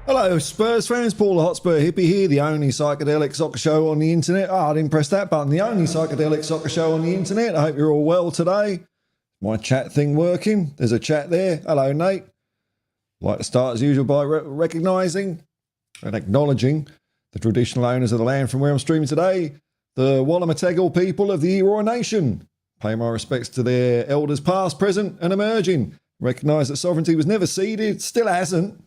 Hello Spurs fans, Paul the Hotspur Hippie here, the only psychedelic soccer show on the internet. I didn't press that button. The only psychedelic soccer show on the internet. I hope you're all well today. My chat thing working? There's a chat there. Hello Nate. I'd like to start as usual by recognising and acknowledging the traditional owners of the land from where I'm streaming today, the Wallumeteggle people of the Eora Nation. Pay my respects to their elders past, present and emerging. Recognise that sovereignty was never ceded, still hasn't.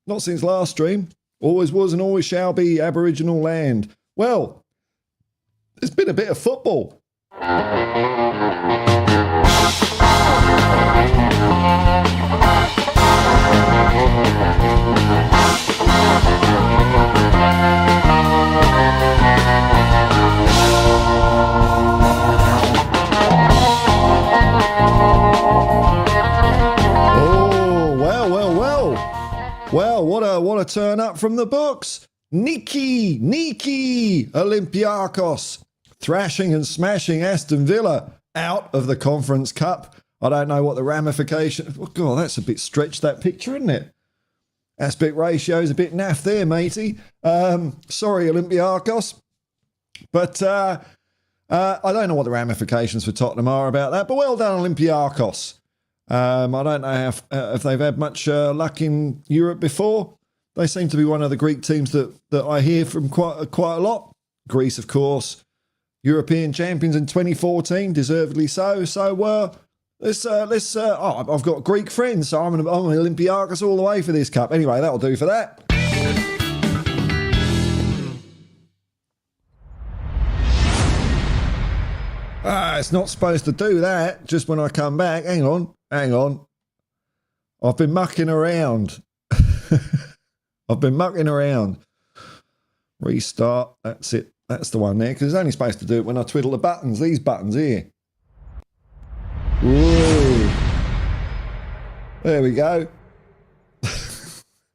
Not since last stream. Always was and always shall be Aboriginal land. Well, there's been a bit of football. Well, what a turn up from the books. Niki Olympiacos thrashing and smashing Aston Villa out of the Conference Cup. I don't know what the ramification... Oh, God, that's a bit stretched, that picture, isn't it? Aspect ratio's a bit naff there, matey. Sorry, Olympiacos. But I don't know what the ramifications for Tottenham are about that, but well done, Olympiacos. I don't know if they've had much luck in Europe before. They seem to be one of the Greek teams that I hear from quite a lot. Greece, of course, European champions in 2014, deservedly so. So I've got Greek friends, so I'm an Olympiacos all the way for this cup. Anyway, that'll do for that. It's not supposed to do that just when I come back. Hang on. I've been mucking around. Restart. That's it. That's the one there, because it's only supposed to do it when I twiddle the buttons. These buttons here. Ooh. There we go.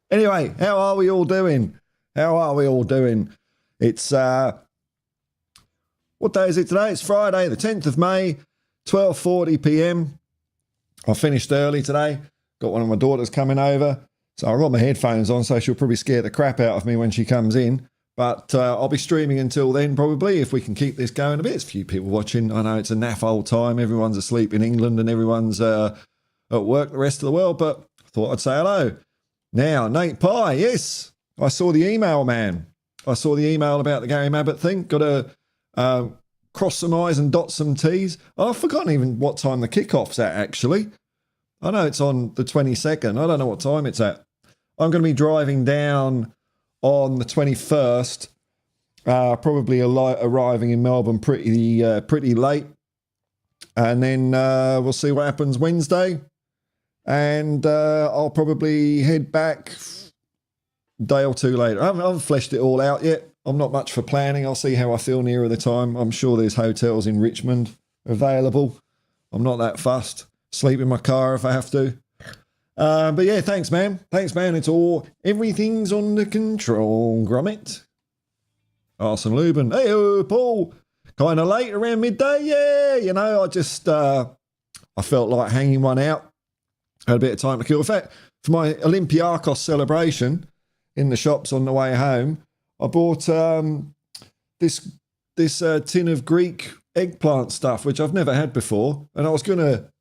Anyway, how are we all doing? It's, what day is it today? It's Friday, the 10th of May, 12:40 p.m. I finished early today. Got one of my daughters coming over. So I got my headphones on, so she'll probably scare the crap out of me when she comes in. But I'll be streaming until then, probably, if we can keep this going a bit. There's a few people watching. I know it's a naff old time. Everyone's asleep in England and everyone's at work the rest of the world. But I thought I'd say hello. Now, Nate Pye, yes. I saw the email, man. I saw the email about the Gary Mabbott thing. Got to cross some I's and dot some T's. I've forgotten even what time the kickoff's at, actually. I know it's on the 22nd. I don't know what time it's at. I'm going to be driving down on the 21st, probably arriving in Melbourne pretty late. And then we'll see what happens Wednesday. And I'll probably head back a day or two later. I haven't fleshed it all out yet. I'm not much for planning. I'll see how I feel nearer the time. I'm sure there's hotels in Richmond available. I'm not that fussed. Sleep in my car if I have to. But yeah, thanks, man. Everything's under control, Gromit. Arsene Lubin. Hey, Paul. Kind of late, around midday. Yeah, I felt like hanging one out. Had a bit of time to kill. In fact, for my Olympiakos celebration in the shops on the way home, I bought this tin of Greek eggplant stuff, which I've never had before. And I was gonna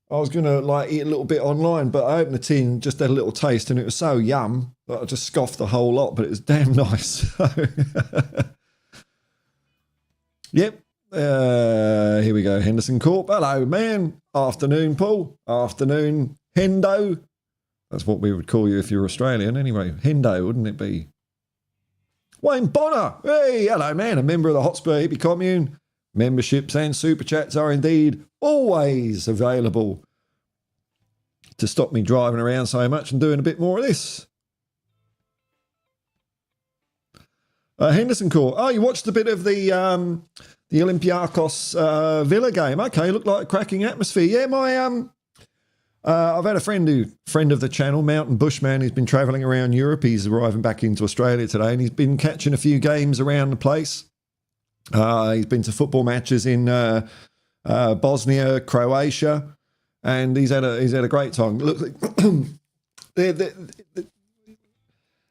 like eat a little bit online, but I opened the tin, just had a little taste, and it was so yum that I just scoffed the whole lot. But it was damn nice. Yep. Here we go. Henderson Corp. Hello, man. Afternoon, Paul. Afternoon, Hendo. That's what we would call you if you're Australian, anyway. Hendo, wouldn't it be? Wayne Bonner. Hey, hello, man. A member of the Hotspur Hippie commune. Memberships and super chats are indeed always available to stop me driving around so much and doing a bit more of this. Henderson Court. Oh, you watched a bit of the Olympiakos Villa game. Okay, looked like a cracking atmosphere. Yeah, I've had a friend of the channel, Mountain Bushman, who's been travelling around Europe. He's arriving back into Australia today, and he's been catching a few games around the place. He's been to football matches in Bosnia, Croatia, and he's had a great time. Look,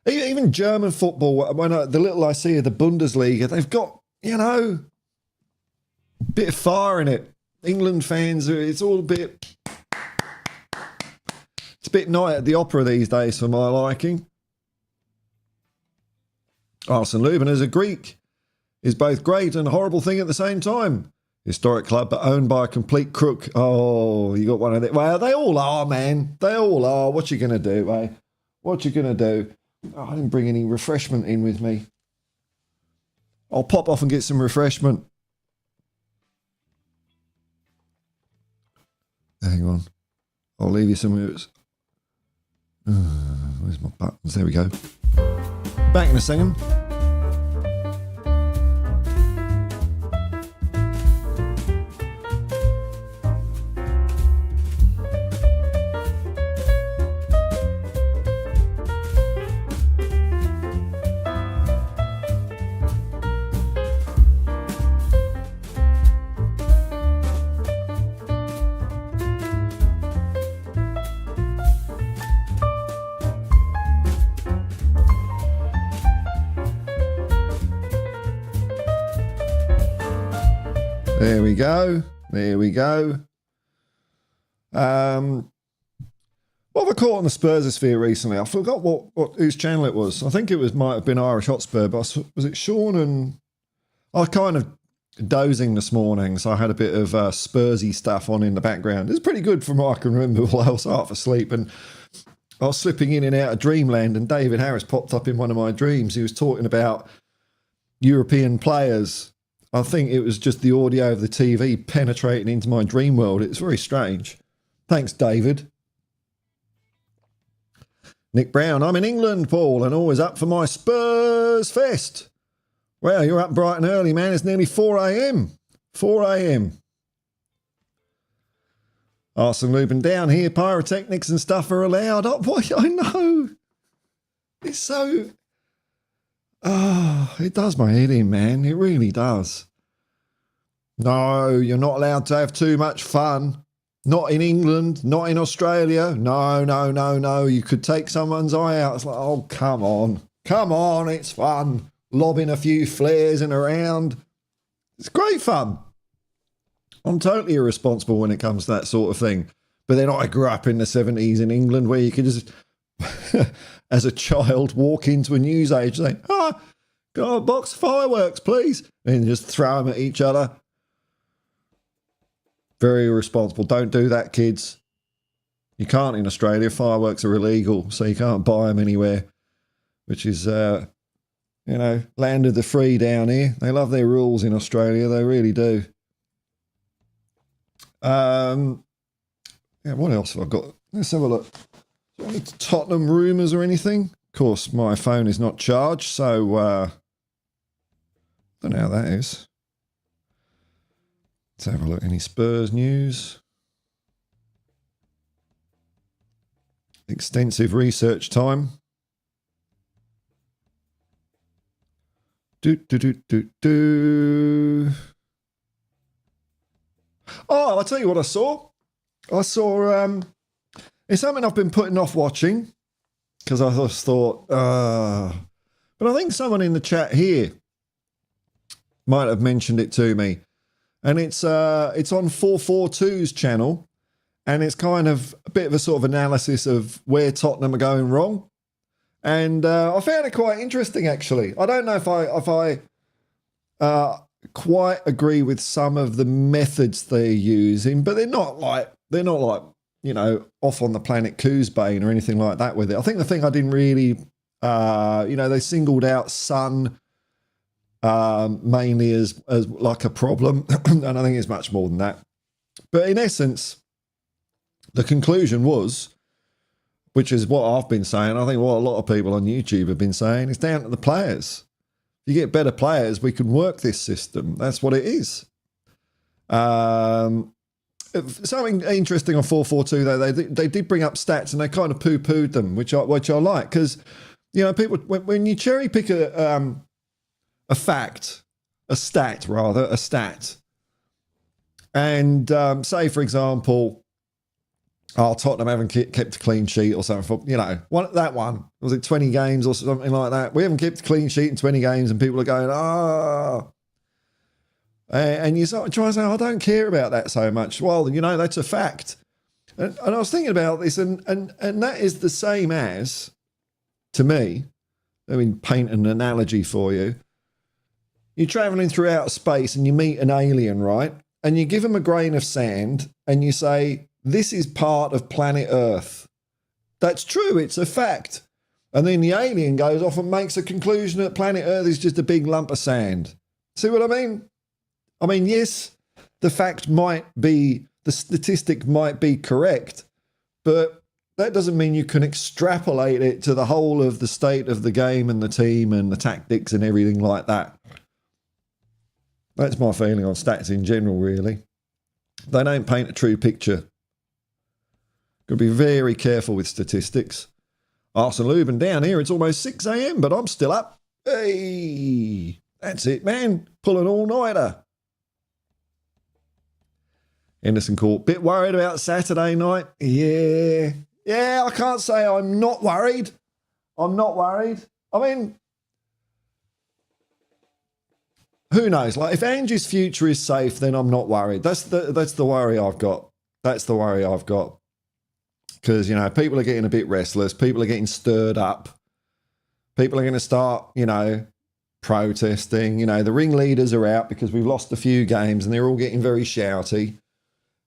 even German football, when the little I see of the Bundesliga, they've got, a bit of fire in it. England fans, it's all a bit Night at the Opera these days for my liking. Arsene Lubin as a Greek is both great and a horrible thing at the same time. Historic club, but owned by a complete crook. Oh, you got one of them. Well, they all are, man. They all are. What you going to do, eh? What you going to do? Oh, I didn't bring any refreshment in with me. I'll pop off and get some refreshment. Hang on. I'll leave you some of it. Where's my buttons? There we go. Back in a second. There we go. What have I caught on the Spursosphere recently? I forgot whose channel it was. I think it might have been Irish Hotspur, but was it Sean? And I was kind of dozing this morning, so I had a bit of Spursy stuff on in the background. It's pretty good from what I can remember while I was half asleep, and I was slipping in and out of dreamland, and David Harris popped up in one of my dreams. He was talking about European players I think it was just the audio of the TV penetrating into my dream world. It's very strange. Thanks, David. Nick Brown, I'm in England, Paul, and always up for my Spurs Fest. Well, you're up bright and early, man. It's nearly 4 a.m. 4 a.m. Arsenal Lubin down here. Pyrotechnics and stuff are allowed. Oh, boy, I know. It's so... Oh, it does my head in, man. It really does. No, you're not allowed to have too much fun. Not in England, not in Australia. No, no, no, no. You could take someone's eye out. It's like, oh, come on. Come on, it's fun. Lobbing a few flares in around. It's great fun. I'm totally irresponsible when it comes to that sort of thing. But then I grew up in the 70s in England where you could just, as a child, walk into a newsagent and say, got a box of fireworks, please. And just throw them at each other. Very irresponsible. Don't do that, kids. You can't in Australia. Fireworks are illegal, so you can't buy them anywhere, which is, land of the free down here. They love their rules in Australia. They really do. What else have I got? Let's have a look. Do any Tottenham rumours or anything? Of course, my phone is not charged, so don't know how that is. Let's have a look. Any Spurs news? Extensive research time. Oh, I'll tell you what I saw. It's something I've been putting off watching because I just thought, but I think someone in the chat here might have mentioned it to me. And it's on 442's channel, and it's kind of a bit of a sort of analysis of where Tottenham are going wrong. And I found it quite interesting, actually. I don't know if I quite agree with some of the methods they're using, but they're not like off on the planet Koosbane or anything like that with it. I think the thing I didn't really, they singled out Son mainly as like a problem, and I think it's much more than that. But in essence, the conclusion was, which is what I've been saying, I think what a lot of people on YouTube have been saying, it's down to the players. If you get better players, we can work this system. That's what it is. Something interesting on 442 though, they did bring up stats and they kind of poo-pooed them, which I like, because people when you cherry pick a stat, and say for example, Tottenham haven't kept a clean sheet or something. That one was it 20 games or something like that. We haven't kept a clean sheet in 20 games, and people are going, and you sort of try and say, I don't care about that so much. Well, that's a fact. And I was thinking about this, and that is the same as, to me, paint an analogy for you. You're traveling through outer space and you meet an alien, right? And you give them a grain of sand and you say, this is part of planet Earth. That's true. It's a fact. And then the alien goes off and makes a conclusion that planet Earth is just a big lump of sand. See what I mean? Yes, the statistic might be correct, but that doesn't mean you can extrapolate it to the whole of the state of the game and the team and the tactics and everything like that. That's my feeling on stats in general, really. They don't paint a true picture. Got to be very careful with statistics. Arsenal Lubin down here, it's almost 6 a.m, but I'm still up. Hey, that's it, man. Pull an all-nighter. Henderson Court, bit worried about Saturday night. Yeah, I can't say I'm not worried. Who knows? Like, if Ange's future is safe, then I'm not worried. That's the worry I've got. Because, people are getting a bit restless. People are getting stirred up. People are going to start, protesting. The ringleaders are out because we've lost a few games and they're all getting very shouty.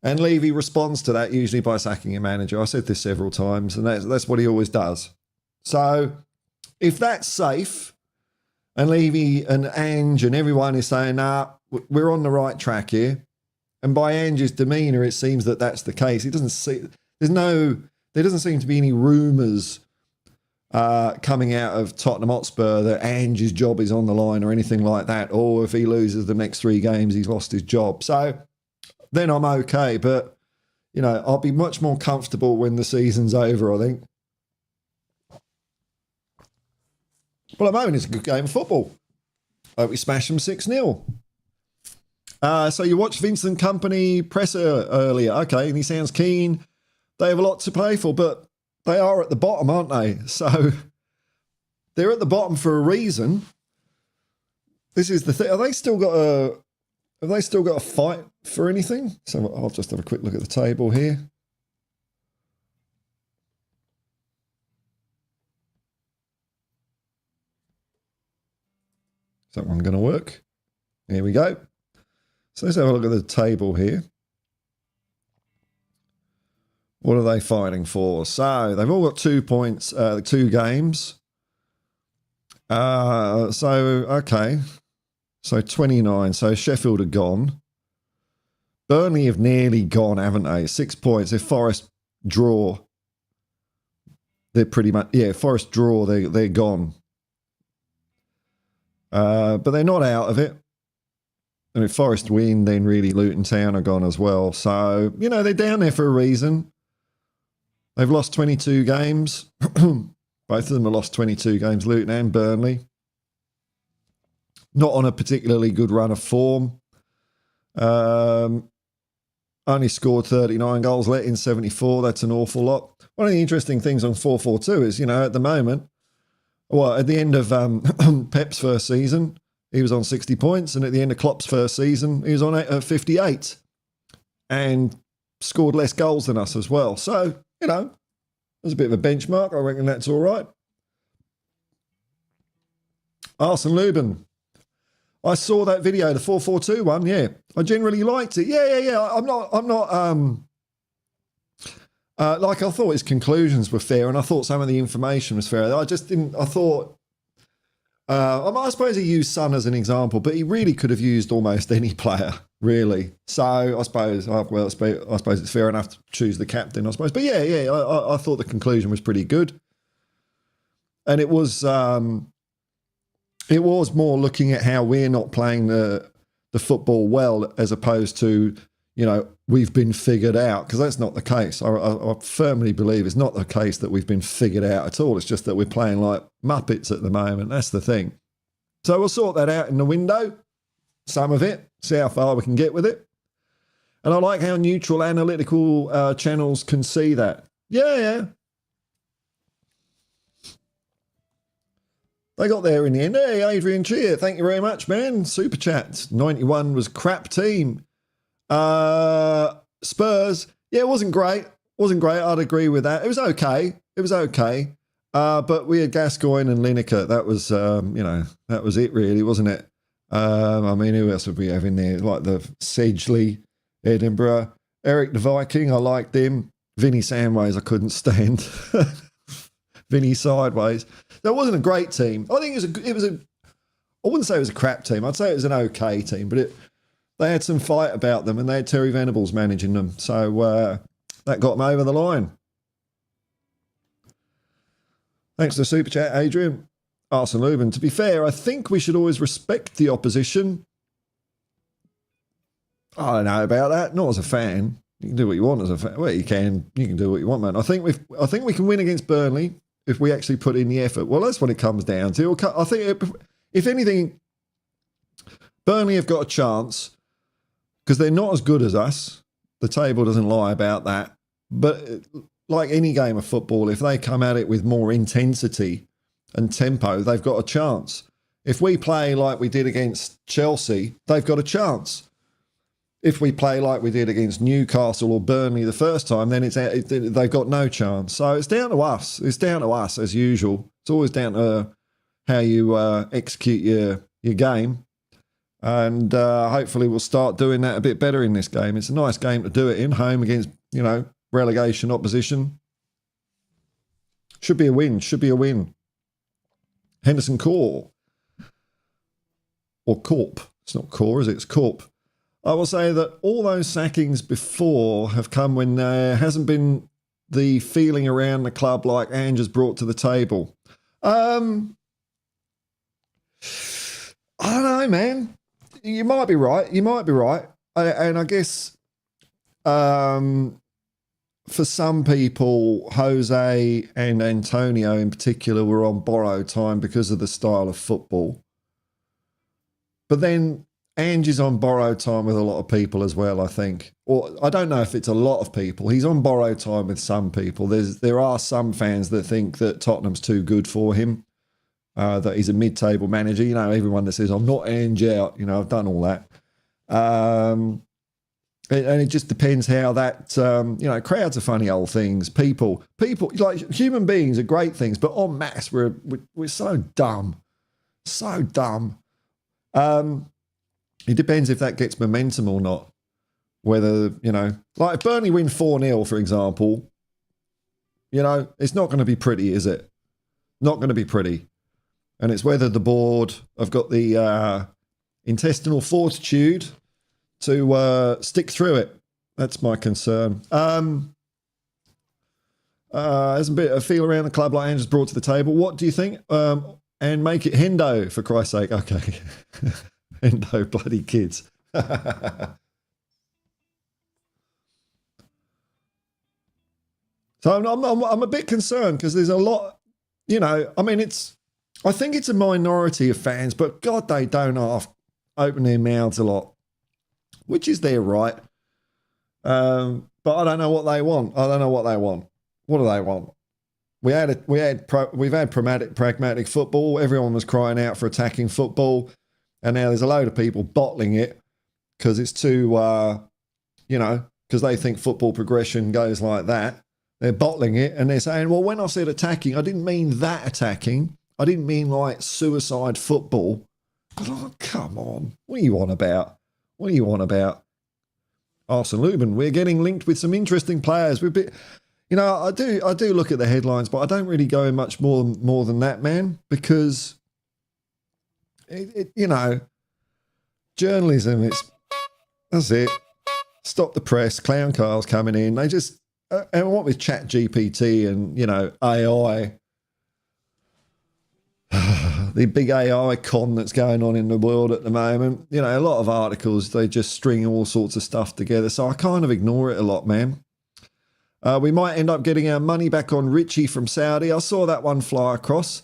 And Levy responds to that usually by sacking a manager. I said this several times, and that's what he always does. So if that's safe, And Levy and Ange and everyone is saying, nah, we're on the right track here. And by Ange's demeanour, it seems that that's the case. He doesn't see, there doesn't seem to be any rumours coming out of Tottenham Hotspur that Ange's job is on the line or anything like that. Or if he loses the next 3 games, he's lost his job. So then I'm okay. But, you know, I'll be much more comfortable when the season's over, I think. But at the moment, it's a good game of football. We smashed them 6-0. So you watched Vincent Kompany presser earlier. Okay, and he sounds keen. They have a lot to play for, but they are at the bottom, aren't they? So they're at the bottom for a reason. This is the thing. Have they still got a fight for anything? So I'll just have a quick look at the table here. Is that one going to work? Here we go. So let's have a look at the table here. What are they fighting for? So they've all got 2 points, 2 games. Okay. So 29. So Sheffield are gone. Burnley have nearly gone, haven't they? 6 points. If Forest draw, they're pretty much, yeah, Forest draw, they're gone. But they're not out of it. And if Forest win, then really Luton Town are gone as well. So, you know, they're down there for a reason. They've lost 22 games. Both of them have lost 22 games, Luton and Burnley. Not on a particularly good run of form. Only scored 39 goals, let in 74. That's an awful lot. One of the interesting things on 4-4-2 is, you know, at the moment, well, at the end of Pep's first season, he was on 60 points. And at the end of Klopp's first season, he was on 58. And scored less goals than us as well. So, you know, there's a bit of a benchmark. I reckon that's all right. Arsene Lubin. I saw that video, the 4-4-2 one, yeah. I generally liked it. Yeah. I'm not like I thought his conclusions were fair and I thought some of the information was fair. I suppose he used Son as an example, but he really could have used almost any player, really. So I suppose it's fair enough to choose the captain, I suppose. But yeah, I thought the conclusion was pretty good. And it was more looking at how we're not playing the football well as opposed to, you know, we've been figured out, because that's not the case. I firmly believe it's not the case that we've been figured out at all. It's just that we're playing like Muppets at the moment. That's the thing. So we'll sort that out in the window, some of it, see how far we can get with it. And I like how neutral analytical channels can see that. Yeah. They got there in the end. Hey, Adrian Cheer, thank you very much, man. Super chat. 91 was crap team. Spurs, yeah, it wasn't great. I'd agree with that. It was okay. But we had Gascoigne and Lineker. That was, that was it really, wasn't it? I mean, who else would we have in there? Like the Sedgley, Edinburgh, Eric the Viking. I liked him. Vinny Sandways, I couldn't stand. Vinny Sideways. That wasn't a great team. I think it was I wouldn't say it was a crap team. I'd say it was an okay team, but they had some fight about them and they had Terry Venables managing them. So that got them over the line. Thanks for the super chat, Adrian. Arsene Lubin. To be fair, I think we should always respect the opposition. I don't know about that. Not as a fan. You can do what you want as a fan. Well, you can do what you want, man. I think we can win against Burnley if we actually put in the effort. Well, that's what it comes down to. I think, if anything, Burnley have got a chance because they're not as good as us. The table doesn't lie about that. But like any game of football, if they come at it with more intensity and tempo, they've got a chance. If we play like we did against Chelsea, they've got a chance. If we play like we did against Newcastle or Burnley the first time, then they've got no chance. So it's down to us. It's down to us as usual. It's always down to how you execute your game. And hopefully we'll start doing that a bit better in this game. It's a nice game to do it in, home against, relegation opposition. Should be a win. Henderson Core. or Corp. It's not Core, is it? It's Corp. I will say that all those sackings before have come when there hasn't been the feeling around the club like Ange has brought to the table. I don't know, man. You might be right. And I guess for some people, Jose and Antonio in particular were on borrowed time because of the style of football. But then Ange is on borrowed time with a lot of people as well, I think. Or I don't know if it's a lot of people. He's on borrowed time with some people. There are some fans that think that Tottenham's too good for him, that he's a mid-table manager. You know, everyone that says, I'm not Ange out, you know, I've done all that. And it just depends how that, you know, crowds are funny old things. People, like human beings are great things, but en masse, we're so dumb. So dumb. It depends if that gets momentum or not. Whether, you know, like if Burnley win 4-0, for example, you know, it's not going to be pretty, is it? Not going to be pretty. And it's whether the board have got the intestinal fortitude to stick through it. That's my concern. There's a bit of feel around the club like Ange's brought to the table. What do you think? And make it Hendo, for Christ's sake. Okay. Hendo, bloody kids. So I'm a bit concerned because there's a lot, you know, I mean, I think it's a minority of fans, but God, they don't open their mouths a lot, which is their right. But I don't know what they want. What do they want? We've had pragmatic football. Everyone was crying out for attacking football. And now there's a load of people bottling it because it's too, you know, because they think football progression goes like that. They're bottling it and they're saying, well, when I said attacking, I didn't mean that attacking. I didn't mean like suicide football. Oh, come on. What are you on about? Arsene Lubin, we're getting linked with some interesting players. You know, I do look at the headlines, but I don't really go in much more than that, man, because you know, journalism, that's it. Stop the press. Clown Carl's coming in. They just, and what with Chat GPT and, you know, AI, the big AI con that's going on in the world at the moment, you know, a lot of articles, they just string all sorts of stuff together. So I kind of ignore it a lot, man. We might end up getting our money back on Richie from Saudi. I saw that one fly across.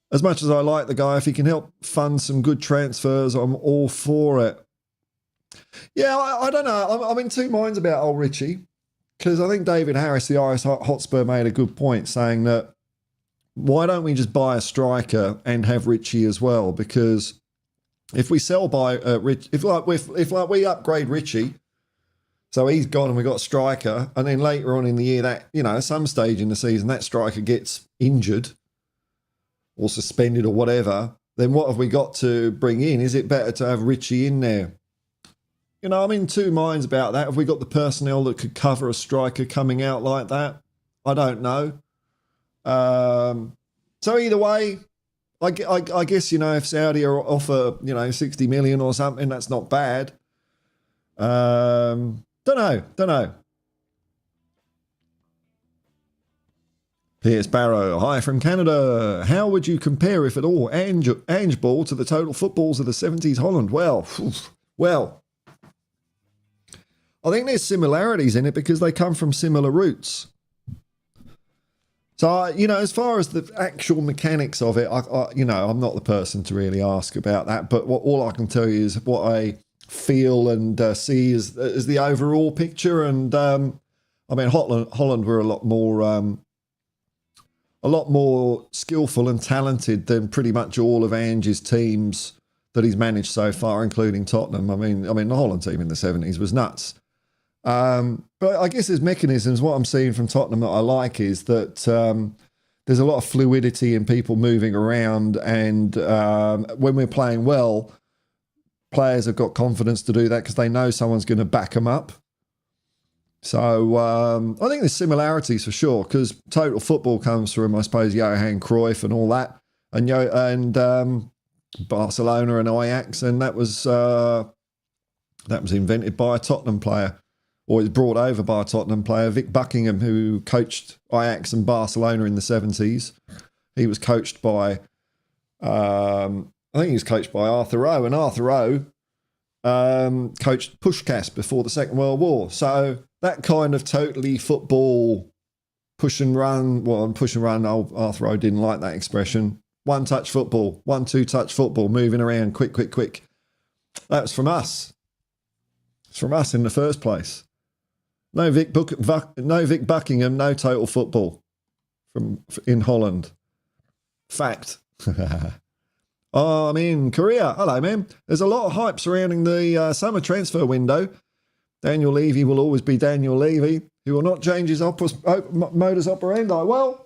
As much as I like the guy, if he can help fund some good transfers, I'm all for it. Yeah, I don't know. I'm in two minds about old Richie, because I think David Harris, the Irish Hotspur, made a good point saying that why don't we just buy a striker and have Richie as well? Because if we sell by Rich, if we upgrade Richie, so he's gone and we got a striker, and then later on in the year that, you know, at some stage in the season that striker gets injured or suspended or whatever, then what have we got to bring in? Is it better to have Richie in there? You know, I'm in two minds about that. Have we got the personnel that could cover a striker coming out like that? I don't know. So either way, I guess, you know, if Saudi offer, you know, 60 million or something, that's not bad. Don't know. Pierce Barrow, hi from Canada. How would you compare, if at all, Ange ball to the total footballs of the 70s Holland? Well, I think there's similarities in it because they come from similar roots. So, you know, as far as the actual mechanics of it, you know, I'm not the person to really ask about that. But all I can tell you is what I feel and see as the overall picture. And I mean, Holland were a lot more skillful and talented than pretty much all of Ange's teams that he's managed so far, including Tottenham. I mean, the Holland team in the 70s was nuts. But I guess there's mechanisms. What I'm seeing from Tottenham that I like is that there's a lot of fluidity in people moving around, and when we're playing well, players have got confidence to do that because they know someone's going to back them up. So I think there's similarities for sure, because total football comes from, I suppose, Johan Cruyff and all that. and Barcelona and Ajax, and that was invented by a Tottenham player, or it was brought over by a Tottenham player, Vic Buckingham, who coached Ajax and Barcelona in the 70s. He was coached by, I think he was coached by Arthur Rowe, and Arthur Rowe coached Puskás before the Second World War. So that kind of totally football push and run, Arthur Rowe didn't like that expression. One-touch football, 1-2-touch football, moving around, quick. That was from us. It's from us in the first place. No Vic Buckingham, no total football in Holland. Fact. I'm in Korea. Hello, man. There's a lot of hype surrounding the summer transfer window. Daniel Levy will always be Daniel Levy. He will not change his modus operandi. Well,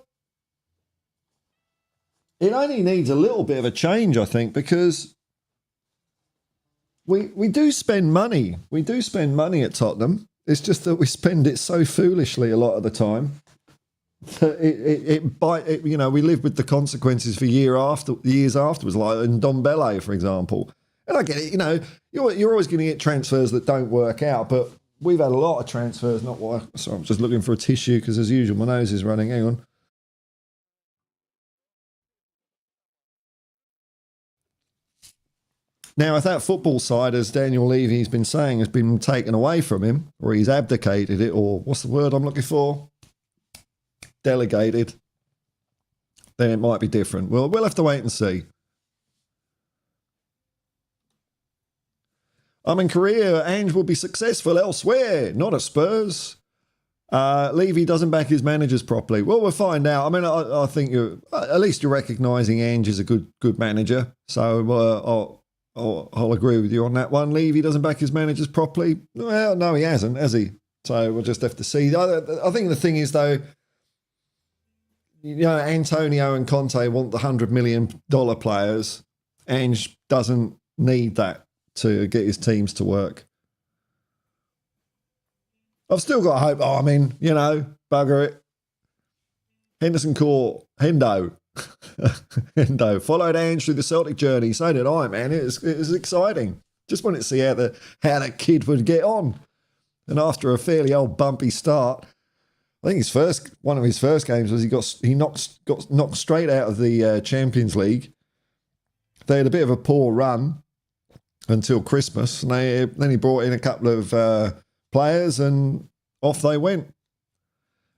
it only needs a little bit of a change, I think, because we do spend money. We do spend money at Tottenham. It's just that we spend it so foolishly a lot of the time. We live with the consequences for years afterwards, like in Dombele, for example. And I get it, you're always going to get transfers that don't work out, but we've had a lot of transfers not work. So I'm just looking for a tissue because, as usual, my nose is running. Hang on. Now, if that football side, as Daniel Levy's been saying, has been taken away from him, or he's abdicated it, or what's the word I'm looking for? Delegated, then it might be different. Well, we'll have to wait and see. I'm in Korea. Ange will be successful elsewhere, not at Spurs. Levy doesn't back his managers properly. Well, we'll find out. I mean, I think at least you're recognising Ange is a good manager. So I'll agree with you on that one. Levy doesn't back his managers properly. Well, no, he hasn't, has he? So we'll just have to see. I think the thing is, though, Antonio and Conte want the $100 million players. Ange doesn't need that to get his teams to work. I've still got hope. Bugger it. Henderson Court, Hendo. Hendo followed Ange through the Celtic journey. So did I, man. It was exciting. Just wanted to see how that kid would get on. And after a fairly old bumpy start, I think one of his first games was he got knocked straight out of the Champions League. They had a bit of a poor run until Christmas, and then he brought in a couple of players, and off they went.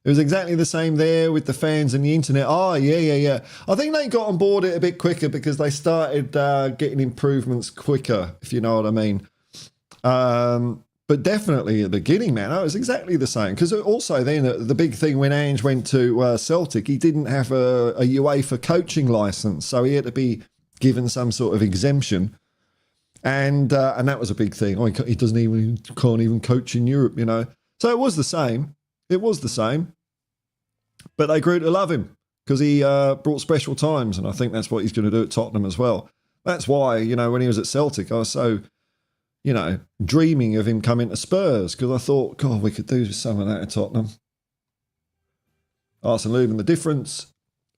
It was exactly the same there with the fans and the internet. Oh, yeah. I think they got on board it a bit quicker because they started getting improvements quicker, if you know what I mean. But definitely at the beginning, man, it was exactly the same. Because also then the big thing when Ange went to Celtic, he didn't have a UEFA coaching license. So he had to be given some sort of exemption. And that was a big thing. Oh, he can't even coach in Europe, So it was the same. But they grew to love him because he brought special times. And I think that's what he's going to do at Tottenham as well. That's why, when he was at Celtic, I was so, dreaming of him coming to Spurs because I thought, God, we could do some of that at Tottenham. Arsene Lubin, the difference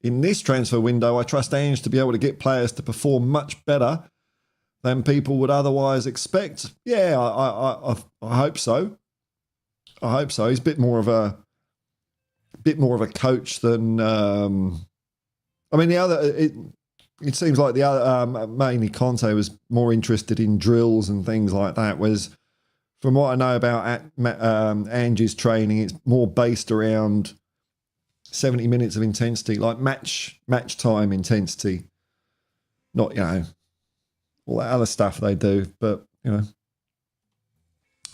in this transfer window, I trust Ange to be able to get players to perform much better than people would otherwise expect. Yeah, I hope so. He's a bit more of a coach than. It seems like the other, mainly Conte was more interested in drills and things like that. Whereas, from what I know about Ange's training, it's more based around 70 minutes of intensity, like match time intensity. Not all that other stuff they do, but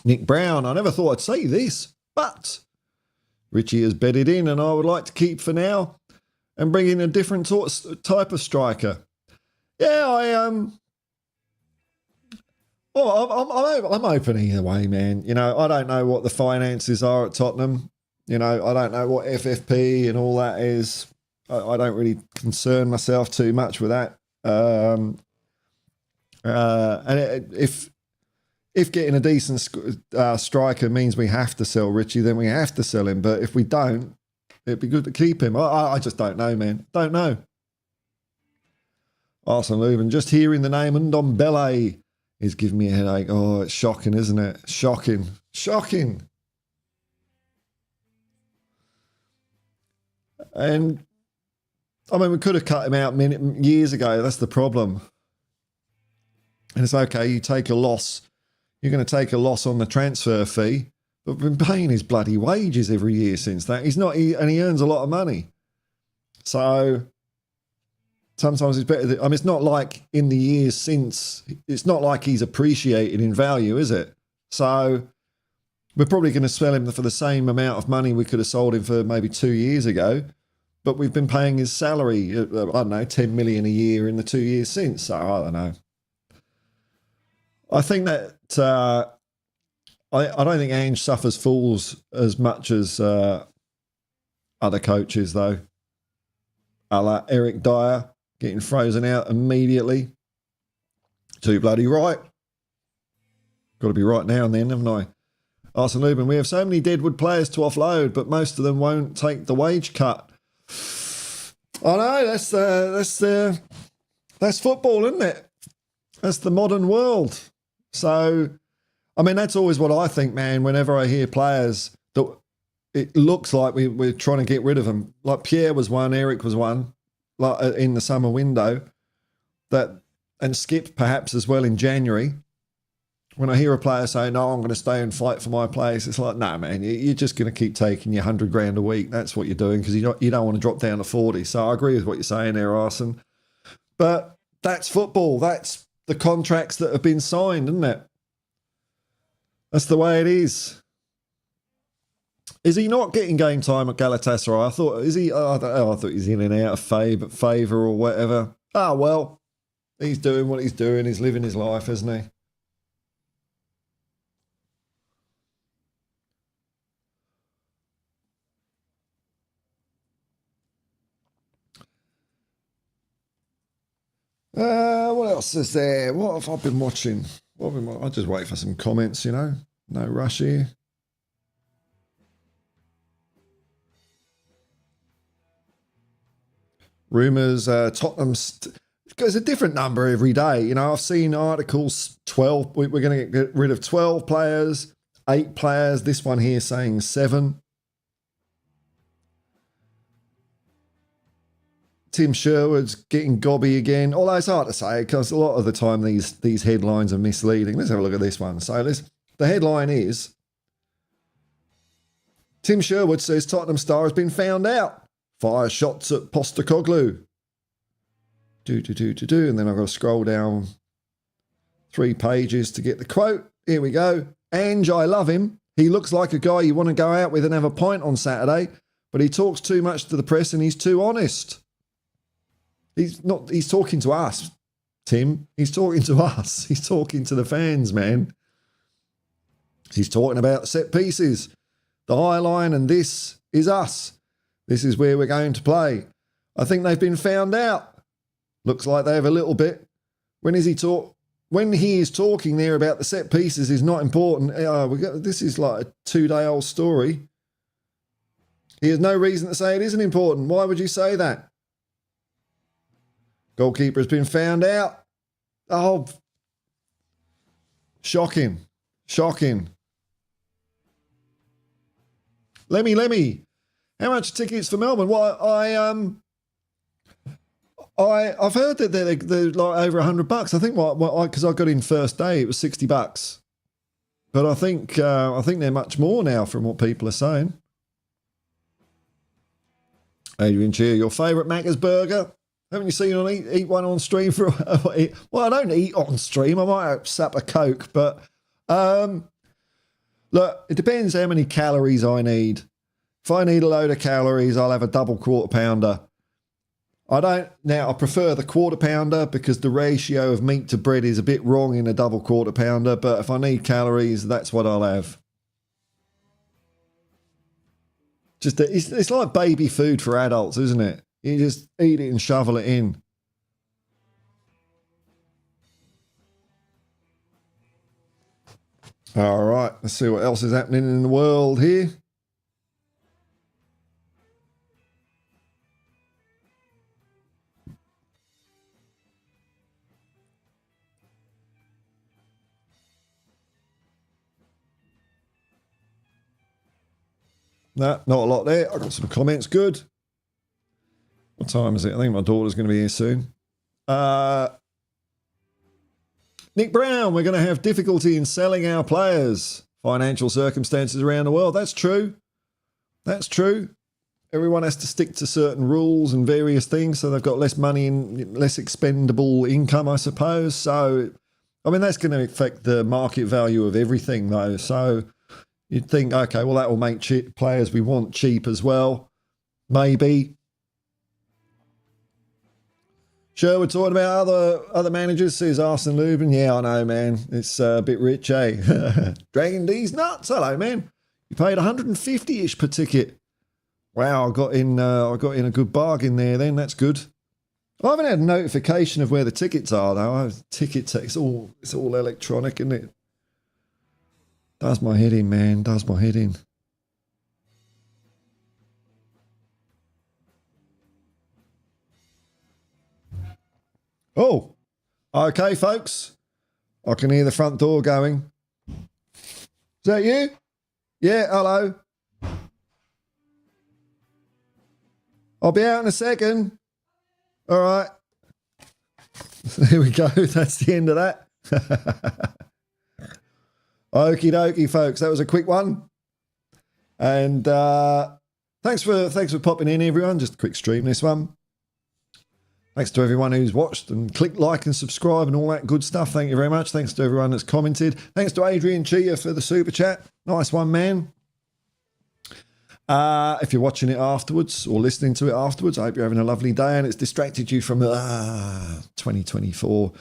Nick Brown. I never thought I'd say this, but Richie has bedded in, and I would like to keep for now and bring in a different type of striker. Yeah, I'm open either way, man. I don't know what the finances are at Tottenham. I don't know what FFP and all that is. I don't really concern myself too much with that. If getting a decent striker means we have to sell Richie, then we have to sell him. But if we don't, it'd be good to keep him. I just don't know, man. Don't know. Arsenal even just hearing the name Ndombele is giving me a headache. Oh, it's shocking, isn't it? Shocking. Shocking. And I mean, we could have cut him out years ago. That's the problem. And it's okay, you take a loss. You're going to take a loss on the transfer fee, but we've been paying his bloody wages every year since that. And he earns a lot of money. So sometimes it's better. I mean, it's not like in the years since, it's not like he's appreciated in value, is it? So we're probably going to sell him for the same amount of money we could have sold him for maybe 2 years ago. But we've been paying his salary, I don't know, 10 million a year in the 2 years since. So I don't know. I think that I don't think Ange suffers fools as much as other coaches, though. A la Eric Dyer getting frozen out immediately. Too bloody right. Got to be right now and then, haven't I? Arsenal Lubin, we have so many deadwood players to offload, but most of them won't take the wage cut. I know, that's football, isn't it? That's the modern world. So, I mean, that's always what I think, man, whenever I hear players that it looks like we're trying to get rid of them. Like Pierre was one, Eric was one, like in the summer window, and Skip perhaps as well in January. When I hear a player say, no, I'm going to stay and fight for my place, it's like, no, man, you're just going to keep taking your 100 grand a week. That's what you're doing because you don't want to drop down to 40. So I agree with what you're saying there, Arson. But that's football. That's the contracts that have been signed, isn't it? That's the way it is. Is he not getting game time at Galatasaray? I thought, is he? I thought he's in and out of favour or whatever. Ah, well, he's doing what he's doing. He's living his life, isn't he? What else is there? What have I been watching? I'll just wait for some comments, you know. No rush here. Rumours, Tottenham, there's a different number every day. You know, I've seen articles, 12, we're going to get rid of 12 players, 8 players. This one here saying 7. Tim Sherwood's getting gobby again. Although it's hard to say because a lot of the time these headlines are misleading. Let's have a look at this one. So the headline is, Tim Sherwood says Tottenham star has been found out. Fire shots at Postecoglou. And then I've got to scroll down 3 pages to get the quote. Here we go. Ange, I love him. He looks like a guy you want to go out with and have a pint on Saturday, but he talks too much to the press and he's too honest. He's talking to us, Tim. He's talking to us. He's talking to the fans, man. He's talking about set pieces, the high line, and this is us. This is where we're going to play. I think they've been found out. Looks like they have a little bit. When he is talking there about the set pieces is not important. This is like a 2-day-old story. He has no reason to say it isn't important. Why would you say that? Goalkeeper has been found out. Oh, shocking. Lemmy. How much tickets for Melbourne? Well, I've heard that they're like over $100. I think because I got in first day, it was $60. But I think they're much more now from what people are saying. Adrian Cheer, your favourite Macca's burger? Haven't you seen eat one on stream for? Well, I don't eat on stream. I might sap a Coke, but look, it depends how many calories I need. If I need a load of calories, I'll have a double quarter pounder. I prefer the quarter pounder because the ratio of meat to bread is a bit wrong in a double quarter pounder. But if I need calories, that's what I'll have. It's like baby food for adults, isn't it? You just eat it and shovel it in. All right, let's see what else is happening in the world here. No, not a lot there. I got some comments. Good. What time is it? I think my daughter's going to be here soon. Nick Brown, we're going to have difficulty in selling our players. Financial circumstances around the world. That's true. That's true. Everyone has to stick to certain rules and various things, so they've got less money and less expendable income, I suppose. So, I mean, that's going to affect the market value of everything, though. So you'd think, okay, well, that will make players we want cheap as well. Maybe. Sure, we're talking about other managers, says Arsene Lubin. Yeah, I know, man. It's a bit rich, eh? Dragon D's nuts. Hello, man. You paid 150-ish per ticket. Wow, I got in a good bargain there then. That's good. I haven't had a notification of where the tickets are, though. It's all electronic, isn't it? Does my head in, man. Does my head in. Oh, okay, folks. I can hear the front door going. Is that you? Yeah, hello. I'll be out in a second. All right. There we go. That's the end of that. Okie dokie, folks. That was a quick one. And thanks for popping in, everyone. Just a quick stream, this one. Thanks to everyone who's watched and clicked like and subscribe and all that good stuff. Thank you very much. Thanks to everyone that's commented. Thanks to Adrian Chia for the super chat. Nice one, man. If you're watching it afterwards or listening to it afterwards, I hope you're having a lovely day and it's distracted you from 2024.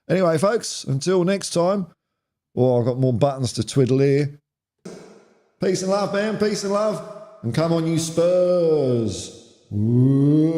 Anyway, folks, until next time. Oh, I've got more buttons to twiddle here. Peace and love, man. Peace and love. And come on, you Spurs. Ooh.